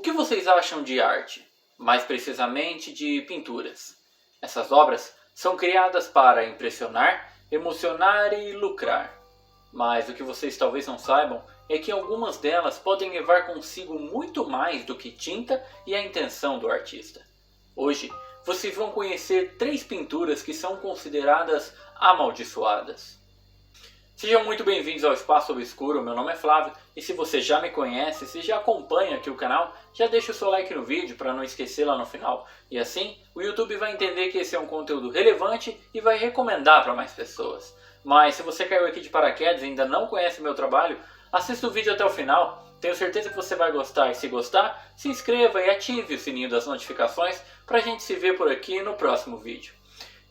que vocês acham de arte? Mais precisamente de pinturas. Essas obras são criadas para impressionar, emocionar e lucrar. Mas o que vocês talvez não saibam é que algumas delas podem levar consigo muito mais do que tinta e a intenção do artista. Hoje, vocês vão conhecer 3 pinturas que são consideradas amaldiçoadas. Sejam muito bem-vindos ao Espaço Obscuro, meu nome é Flávio, e se você já me conhece, se já acompanha aqui o canal, já deixa o seu like no vídeo para não esquecer lá no final. E assim, o YouTube vai entender que esse é um conteúdo relevante e vai recomendar para mais pessoas. Mas se você caiu aqui de paraquedas e ainda não conhece meu trabalho, assista o vídeo até o final, tenho certeza que você vai gostar, e se gostar, se inscreva e ative o sininho das notificações para a gente se ver por aqui no próximo vídeo.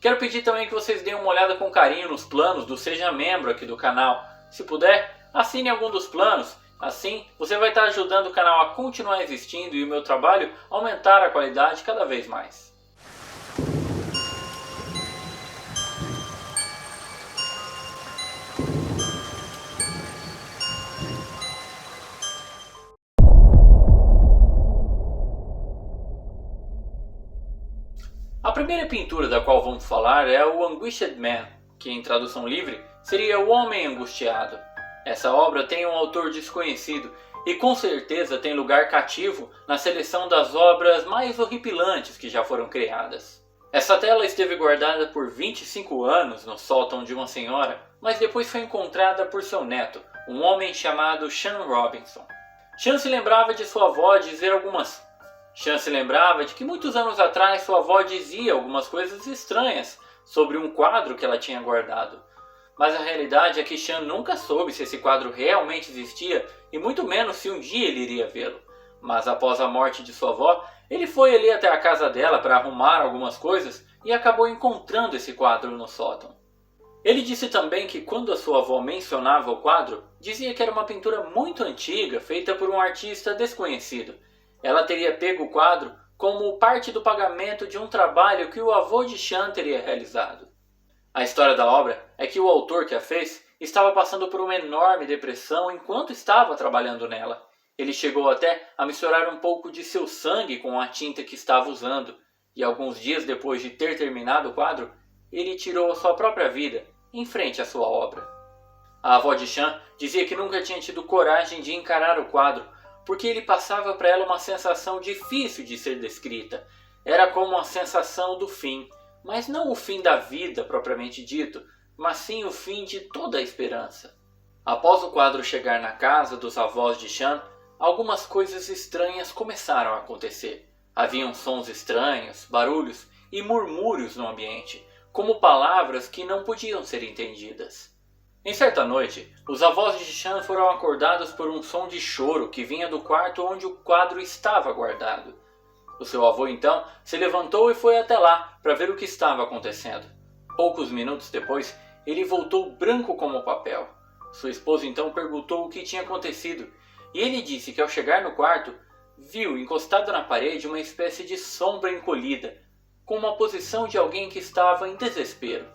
Quero pedir também que vocês deem uma olhada com carinho nos planos do Seja Membro aqui do canal. Se puder, assine algum dos planos, assim você vai estar ajudando o canal a continuar existindo e o meu trabalho a aumentar a qualidade cada vez mais. A primeira pintura da qual vamos falar é o Anguished Man, que em tradução livre seria o Homem Angustiado. Essa obra tem um autor desconhecido e com certeza tem lugar cativo na seleção das obras mais horripilantes que já foram criadas. Essa tela esteve guardada por 25 anos no sótão de uma senhora, mas depois foi encontrada por seu neto, um homem chamado Sean Robinson. Sean se lembrava de sua avó dizer Sean se lembrava de que muitos anos atrás sua avó dizia algumas coisas estranhas sobre um quadro que ela tinha guardado. Mas a realidade é que Sean nunca soube se esse quadro realmente existia e muito menos se um dia ele iria vê-lo. Mas após a morte de sua avó, ele foi ali até a casa dela para arrumar algumas coisas e acabou encontrando esse quadro no sótão. Ele disse também que quando a sua avó mencionava o quadro, dizia que era uma pintura muito antiga feita por um artista desconhecido. Ela teria pego o quadro como parte do pagamento de um trabalho que o avô de Sean teria realizado. A história da obra é que o autor que a fez estava passando por uma enorme depressão enquanto estava trabalhando nela. Ele chegou até a misturar um pouco de seu sangue com a tinta que estava usando, e alguns dias depois de ter terminado o quadro, ele tirou a sua própria vida em frente à sua obra. A avó de Sean dizia que nunca tinha tido coragem de encarar o quadro, porque ele passava para ela uma sensação difícil de ser descrita. Era como a sensação do fim, mas não o fim da vida propriamente dito, mas sim o fim de toda a esperança. Após o quadro chegar na casa dos avós de Sean, algumas coisas estranhas começaram a acontecer. Haviam sons estranhos, barulhos e murmúrios no ambiente, como palavras que não podiam ser entendidas. Em certa noite, os avós de Sean foram acordados por um som de choro que vinha do quarto onde o quadro estava guardado. O seu avô então se levantou e foi até lá para ver o que estava acontecendo. Poucos minutos depois, ele voltou branco como papel. Sua esposa então perguntou o que tinha acontecido, e ele disse que ao chegar no quarto, viu encostado na parede uma espécie de sombra encolhida, com uma posição de alguém que estava em desespero.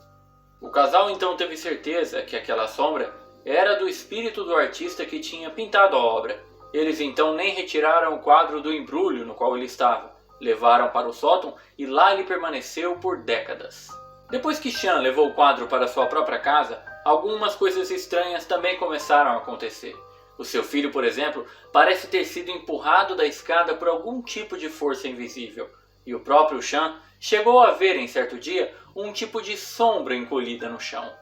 O casal então teve certeza que aquela sombra era do espírito do artista que tinha pintado a obra. Eles então nem retiraram o quadro do embrulho no qual ele estava. Levaram para o sótão e lá ele permaneceu por décadas. Depois que Sean levou o quadro para sua própria casa, algumas coisas estranhas também começaram a acontecer. O seu filho, por exemplo, parece ter sido empurrado da escada por algum tipo de força invisível. E o próprio Sean chegou a ver em certo dia um tipo de sombra encolhida no chão.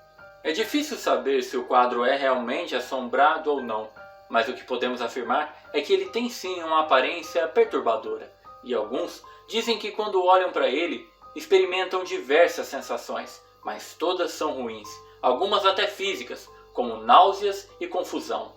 É difícil saber se o quadro é realmente assombrado ou não, mas o que podemos afirmar é que ele tem sim uma aparência perturbadora. E alguns dizem que quando olham para ele, experimentam diversas sensações, mas todas são ruins, algumas até físicas, como náuseas e confusão.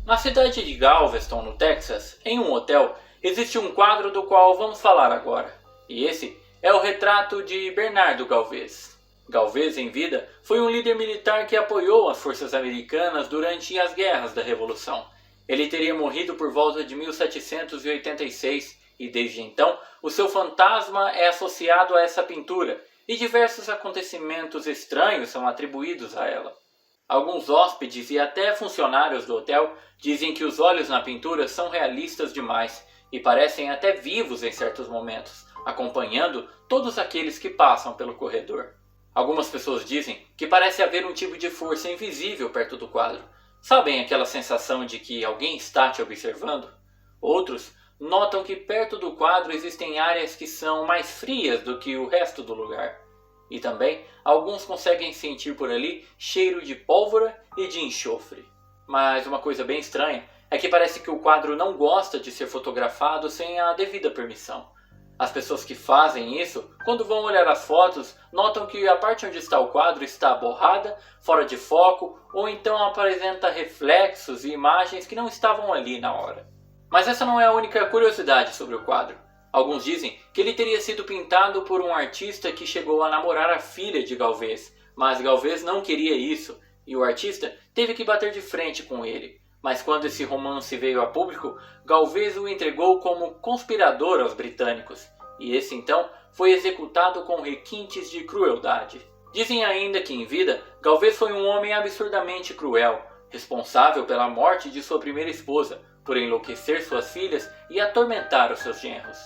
Na cidade de Galveston, no Texas, em um hotel, existe um quadro do qual vamos falar agora. E esse é o retrato de Bernardo Galvez. Galvez, em vida, foi um líder militar que apoiou as forças americanas durante as guerras da Revolução. Ele teria morrido por volta de 1786 e desde então o seu fantasma é associado a essa pintura e diversos acontecimentos estranhos são atribuídos a ela. Alguns hóspedes e até funcionários do hotel dizem que os olhos na pintura são realistas demais e parecem até vivos em certos momentos, acompanhando todos aqueles que passam pelo corredor. Algumas pessoas dizem que parece haver um tipo de força invisível perto do quadro. Sabem aquela sensação de que alguém está te observando? Outros notam que perto do quadro existem áreas que são mais frias do que o resto do lugar. E também alguns conseguem sentir por ali cheiro de pólvora e de enxofre. Mas uma coisa bem estranha é que parece que o quadro não gosta de ser fotografado sem a devida permissão. As pessoas que fazem isso, quando vão olhar as fotos, notam que a parte onde está o quadro está borrada, fora de foco, ou então apresenta reflexos e imagens que não estavam ali na hora. Mas essa não é a única curiosidade sobre o quadro. Alguns dizem que ele teria sido pintado por um artista que chegou a namorar a filha de Galvez, mas Galvez não queria isso, e o artista teve que bater de frente com ele. Mas quando esse romance veio a público, Galvez o entregou como conspirador aos britânicos, e esse então foi executado com requintes de crueldade. Dizem ainda que em vida, Galvez foi um homem absurdamente cruel, responsável pela morte de sua primeira esposa, por enlouquecer suas filhas e atormentar os seus genros.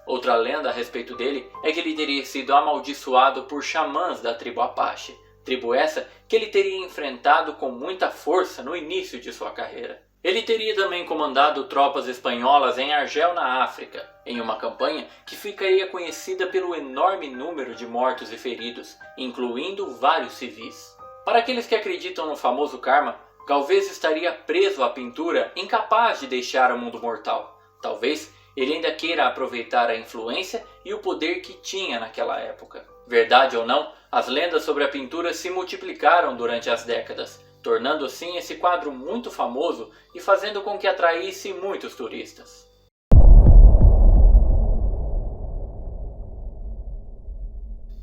Outra lenda a respeito dele é que ele teria sido amaldiçoado por xamãs da tribo Apache, tribo essa que ele teria enfrentado com muita força no início de sua carreira. Ele teria também comandado tropas espanholas em Argel, na África, em uma campanha que ficaria conhecida pelo enorme número de mortos e feridos, incluindo vários civis. Para aqueles que acreditam no famoso karma, Galvez estaria preso à pintura, incapaz de deixar o mundo mortal. Talvez ele ainda queira aproveitar a influência e o poder que tinha naquela época. Verdade ou não, as lendas sobre a pintura se multiplicaram durante as décadas, tornando assim esse quadro muito famoso e fazendo com que atraísse muitos turistas.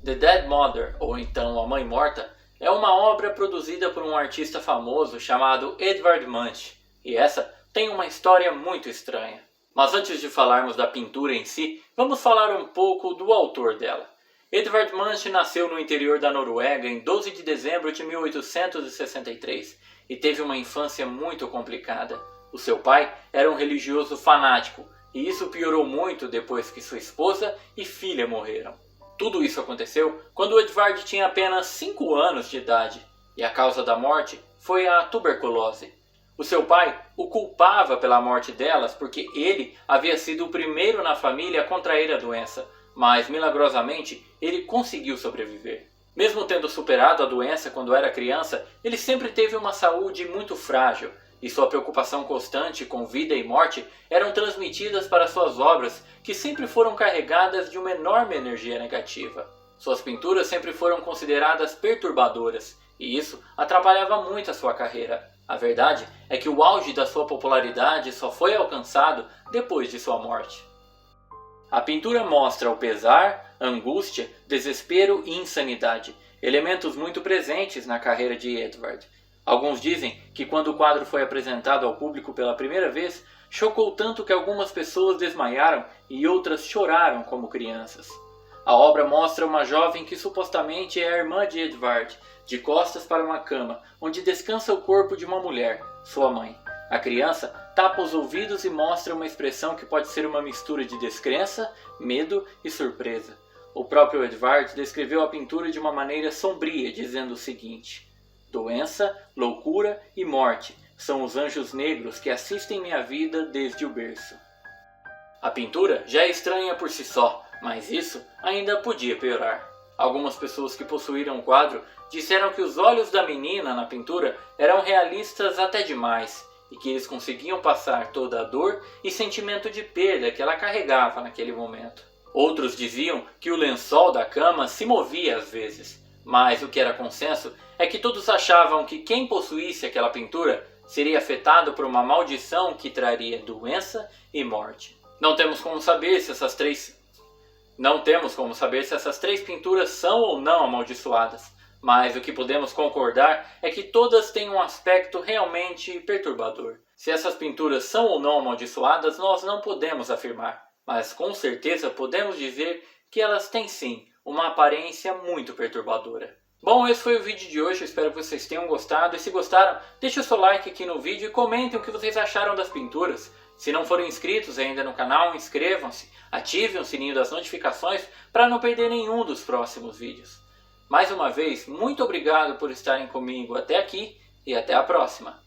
The Dead Mother, ou então A Mãe Morta, é uma obra produzida por um artista famoso chamado Edvard Munch, e essa tem uma história muito estranha. Mas antes de falarmos da pintura em si, vamos falar um pouco do autor dela. Edvard Munch nasceu no interior da Noruega em 12 de dezembro de 1863 e teve uma infância muito complicada. O seu pai era um religioso fanático e isso piorou muito depois que sua esposa e filha morreram. Tudo isso aconteceu quando Edvard tinha apenas 5 anos de idade e a causa da morte foi a tuberculose. O seu pai o culpava pela morte delas porque ele havia sido o primeiro na família a contrair a doença, mas milagrosamente ele conseguiu sobreviver. Mesmo tendo superado a doença quando era criança, ele sempre teve uma saúde muito frágil e sua preocupação constante com vida e morte eram transmitidas para suas obras, que sempre foram carregadas de uma enorme energia negativa. Suas pinturas sempre foram consideradas perturbadoras, e isso atrapalhava muito a sua carreira. A verdade é que o auge da sua popularidade só foi alcançado depois de sua morte. A pintura mostra o pesar, angústia, desespero e insanidade, elementos muito presentes na carreira de Edvard. Alguns dizem que quando o quadro foi apresentado ao público pela primeira vez, chocou tanto que algumas pessoas desmaiaram e outras choraram como crianças. A obra mostra uma jovem que supostamente é a irmã de Edvard, de costas para uma cama, onde descansa o corpo de uma mulher, sua mãe. A criança tapa os ouvidos e mostra uma expressão que pode ser uma mistura de descrença, medo e surpresa. O próprio Edvard descreveu a pintura de uma maneira sombria, dizendo o seguinte: doença, loucura e morte são os anjos negros que assistem minha vida desde o berço. A pintura já é estranha por si só, mas isso ainda podia piorar. Algumas pessoas que possuíram o quadro disseram que os olhos da menina na pintura eram realistas até demais e que eles conseguiam passar toda a dor e sentimento de perda que ela carregava naquele momento. Outros diziam que o lençol da cama se movia às vezes, mas o que era consenso é que todos achavam que quem possuísse aquela pintura seria afetado por uma maldição que traria doença e morte. Não temos como saber se essas três pinturas são ou não amaldiçoadas, mas o que podemos concordar é que todas têm um aspecto realmente perturbador. Se essas pinturas são ou não amaldiçoadas, nós não podemos afirmar, mas com certeza podemos dizer que elas têm sim uma aparência muito perturbadora. Bom, esse foi o vídeo de hoje, eu espero que vocês tenham gostado. E se gostaram, deixe o seu like aqui no vídeo e comentem o que vocês acharam das pinturas. Se não forem inscritos ainda no canal, inscrevam-se, ativem o sininho das notificações para não perder nenhum dos próximos vídeos. Mais uma vez, muito obrigado por estarem comigo até aqui e até a próxima.